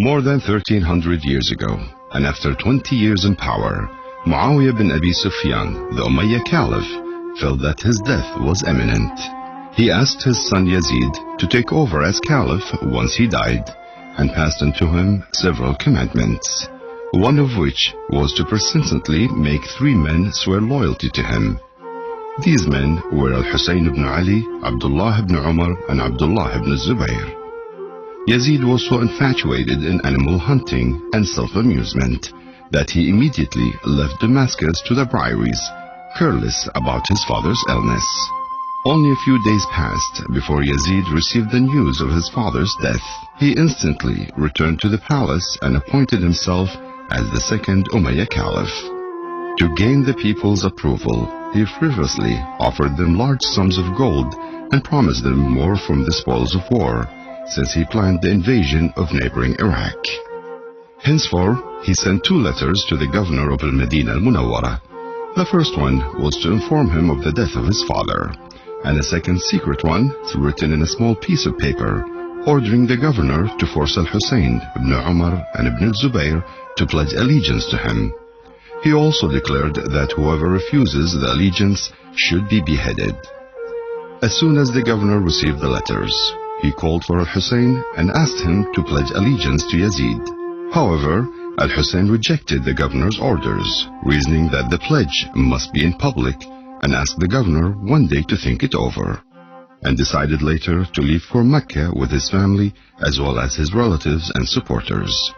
More than 1300 years ago, and after 20 years in power, Muawiyah bin Abi Sufyan, the Umayyad Caliph, felt that his death was imminent. He asked his son Yazid to take over as Caliph once he died, and passed on to him several commandments, one of which was to persistently make 3 men swear loyalty to him. These men were Al-Husayn ibn Ali, Abdullah ibn Umar, and Abdullah ibn Zubayr. Yazid was so infatuated in animal hunting and self-amusement that he immediately left Damascus to the Brahis, careless about his father's illness. Only a few days passed before Yazid received the news of his father's death. He instantly returned to the palace and appointed himself as the second Umayyad Caliph. To gain the people's approval, he frivolously offered them large sums of gold and promised them more from the spoils of war, since he planned the invasion of neighboring Iraq. Henceforth, he sent 2 letters to the governor of Al-Madinah al-Munawwara. The first one was to inform him of the death of his father, and a second secret one, written in a small piece of paper, ordering the governor to force Al-Husayn ibn Umar and ibn Zubayr to pledge allegiance to him. He also declared that whoever refuses the allegiance should be beheaded. As soon as the governor received the letters, he called for Al-Husayn and asked him to pledge allegiance to Yazid. However, Al-Husayn rejected the governor's orders, reasoning that the pledge must be in public, and asked the governor one day to think it over, and decided later to leave for Mecca with his family as well as his relatives and supporters.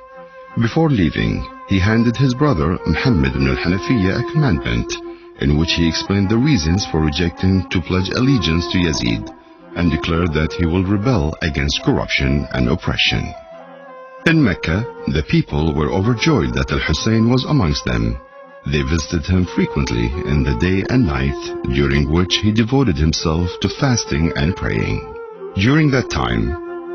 Before leaving, he handed his brother Muhammad ibn al-Hanafiyyah a commandment in which he explained the reasons for rejecting to pledge allegiance to Yazid, and declared that he will rebel against corruption and oppression. In Mecca, the people were overjoyed that Al-Husayn was amongst them. They visited him frequently in the day and night, during which he devoted himself to fasting and praying. During that time,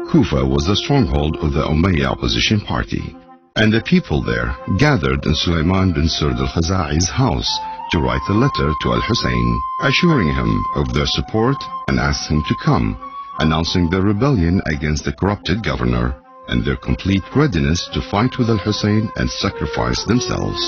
Kufa was the stronghold of the Umayyad opposition party, and the people there gathered in Sulaiman bin Surd al-Khaza'i's house to write a letter to Al-Husayn, assuring him of their support and asked him to come, announcing their rebellion against the corrupted governor and their complete readiness to fight with Al-Husayn and sacrifice themselves.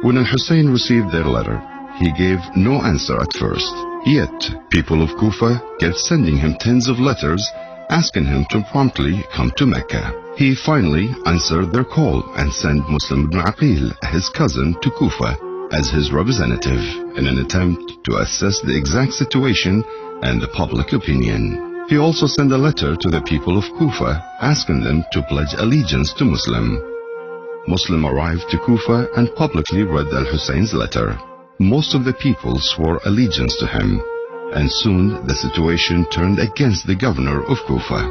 When Al-Husayn received their letter, he gave no answer at first, yet people of Kufa kept sending him tens of letters asking him to promptly come to Mecca. He finally answered their call and sent Muslim ibn Aqil, his cousin, to Kufa as his representative in an attempt to assess the exact situation and the public opinion. He also sent a letter to the people of Kufa asking them to pledge allegiance to Muslim. Muslim arrived to Kufa and publicly read Al-Husayn's letter. Most of the people swore allegiance to him, and soon the situation turned against the governor of Kufa.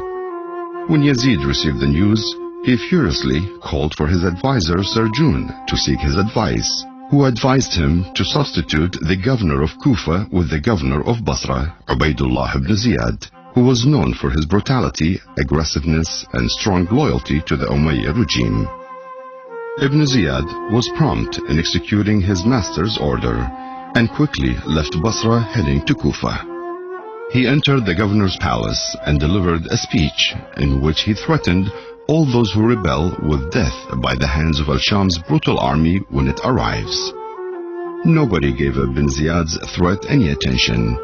When Yazid received the news, he furiously called for his advisor Sarjun to seek his advice, who advised him to substitute the governor of Kufa with the governor of Basra, Ubaydullah ibn Ziyad, who was known for his brutality, aggressiveness, and strong loyalty to the Umayyad regime. Ibn Ziyad was prompt in executing his master's order and quickly left Basra heading to Kufa. He entered the governor's palace and delivered a speech in which he threatened all those who rebel with death by the hands of Al-Sham's brutal army when it arrives. Nobody gave Ibn Ziyad's threat any attention,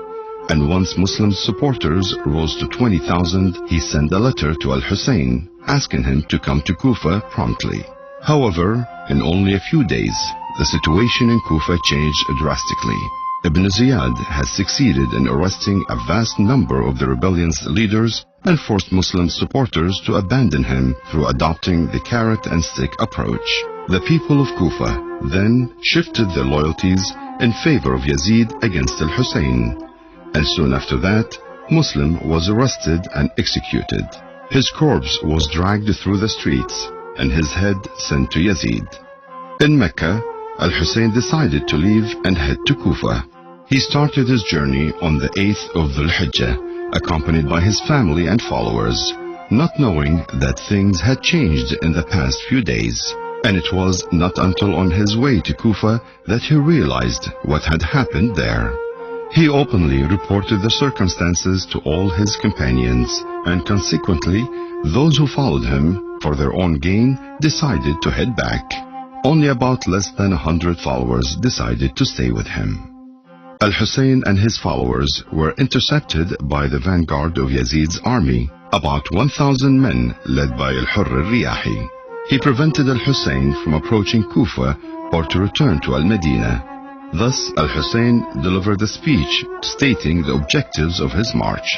and once Muslim supporters rose to 20,000, he sent a letter to Al-Husayn asking him to come to Kufa promptly. However, in only a few days, the situation in Kufa changed drastically. Ibn Ziyad had succeeded in arresting a vast number of the rebellion's leaders and forced Muslim supporters to abandon him through adopting the carrot and stick approach. The people of Kufa then shifted their loyalties in favor of Yazid against Al-Husayn, and soon after that, Muslim was arrested and executed. His corpse was dragged through the streets and his head sent to Yazid. In Mecca, Al-Husayn decided to leave and head to Kufa. He started his journey on the 8th of Dhul Hijjah, accompanied by his family and followers, not knowing that things had changed in the past few days. And it was not until on his way to Kufa that he realized what had happened there. He openly reported the circumstances to all his companions, and consequently, those who followed him for their own gain decided to head back. Only about less than 100 followers decided to stay with him. Al-Hussein and his followers were intercepted by the vanguard of Yazid's army, about 1,000 men led by Al-Hurr al-Riyahi. He prevented Al-Hussein from approaching Kufa or to return to Al-Medina. Thus, Al-Hussein delivered a speech stating the objectives of his march.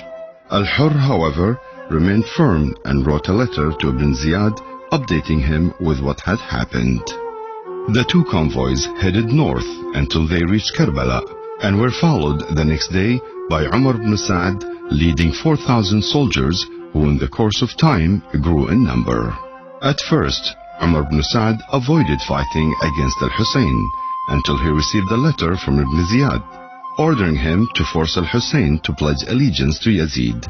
Al-Hurr, however, remained firm and wrote a letter to Ibn Ziyad updating him with what had happened. The two convoys headed north until they reached Karbala and were followed the next day by Umar ibn Sa'd leading 4,000 soldiers who in the course of time grew in number. At first, Umar ibn Sa'd avoided fighting against Al-Hussein until he received a letter from Ibn Ziyad ordering him to force Al-Hussein to pledge allegiance to Yazid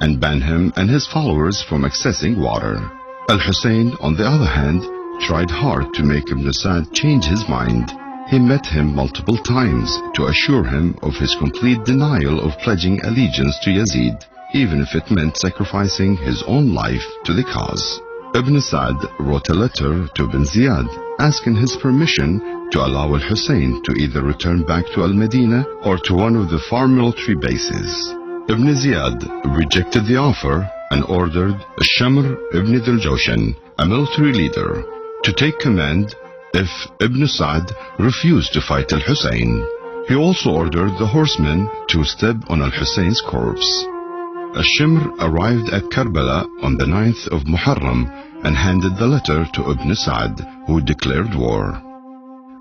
and ban him and his followers from accessing water. Al-Hussein, on the other hand, tried hard to make Ibn Sa'd change his mind. He met him multiple times to assure him of his complete denial of pledging allegiance to Yazid, even if it meant sacrificing his own life to the cause. Ibn Sa'd wrote a letter to Ibn Ziyad asking his permission to allow Al-Hussein to either return back to Al-Medina or to one of the far military bases. Ibn Ziyad rejected the offer and ordered Shamr ibn Dhul-Jawshan, a military leader, to take command if Ibn Sa'd refused to fight Al-Hussein. He also ordered the horsemen to step on Al-Hussein's corpse. Ash-Shimr arrived at Karbala on the 9th of Muharram and handed the letter to Ibn Sa'd, who declared war.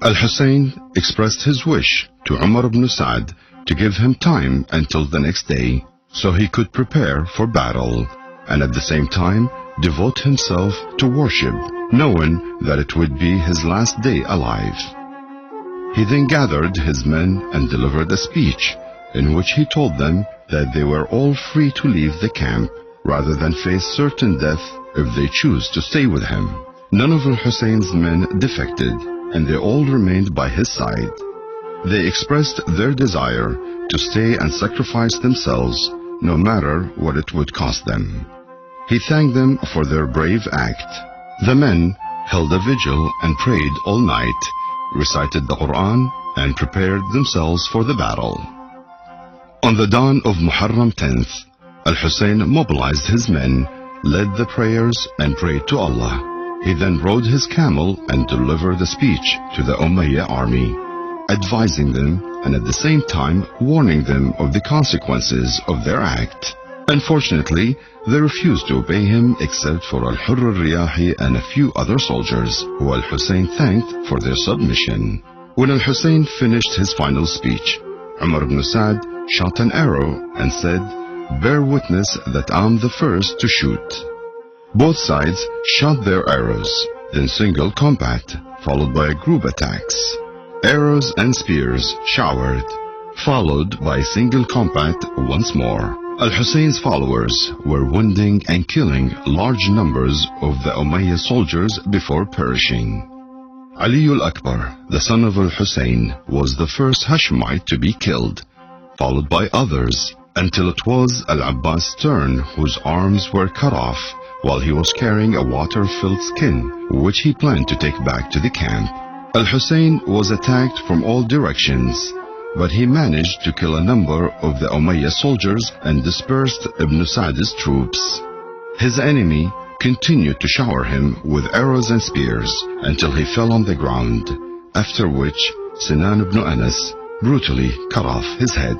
Al-Hussein expressed his wish to Umar ibn Sa'd to give him time until the next day so he could prepare for battle and at the same time devote himself to worship, knowing that it would be his last day alive. He then gathered his men and delivered a speech in which he told them that they were all free to leave the camp rather than face certain death if they choose to stay with him. None of Al-Hussein's men defected, and they all remained by his side. They expressed their desire to stay and sacrifice themselves, no matter what it would cost them. He thanked them for their brave act. The men held a vigil and prayed all night, recited the Quran, and prepared themselves for the battle. On the dawn of Muharram 10th, Al-Hussein mobilized his men, led the prayers, and prayed to Allah. He then rode his camel and delivered a speech to the Umayyad army, advising them and at the same time warning them of the consequences of their act. Unfortunately, they refused to obey him except for Al-Hurr al-Riyahi and a few other soldiers, who Al-Hussein thanked for their submission. When Al-Hussein finished his final speech, Umar ibn Sa'd shot an arrow and said, "Bear witness that I'm the first to shoot." Both sides shot their arrows, then single combat, followed by group attacks. Arrows and spears showered, followed by single combat once more. Al-Hussein's followers were wounding and killing large numbers of the Umayyad soldiers before perishing. Ali al-Akbar, the son of Al-Hussein, was the first Hashemite to be killed, followed by others, until it was Al-Abbas' turn, whose arms were cut off while he was carrying a water-filled skin, which he planned to take back to the camp. Al-Hussein was attacked from all directions, but he managed to kill a number of the Umayyad soldiers and dispersed Ibn Sa'd's troops. His enemy continued to shower him with arrows and spears until he fell on the ground, after which Sinan ibn Anas brutally cut off his head.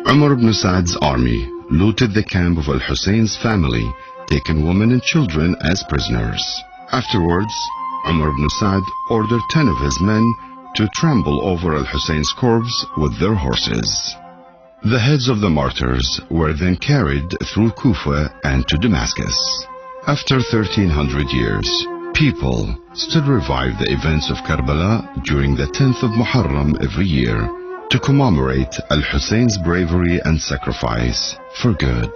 Umar ibn Sa'd's army looted the camp of Al-Hussein's family, taking women and children as prisoners. Afterwards, Umar ibn Sa'd ordered 10 of his men to trample over Al-Hussein's corpse with their horses. The heads of the martyrs were then carried through Kufa and to Damascus. After 1300 years, people still revive the events of Karbala during the 10th of Muharram every year to commemorate Al-Hussein's bravery and sacrifice for good.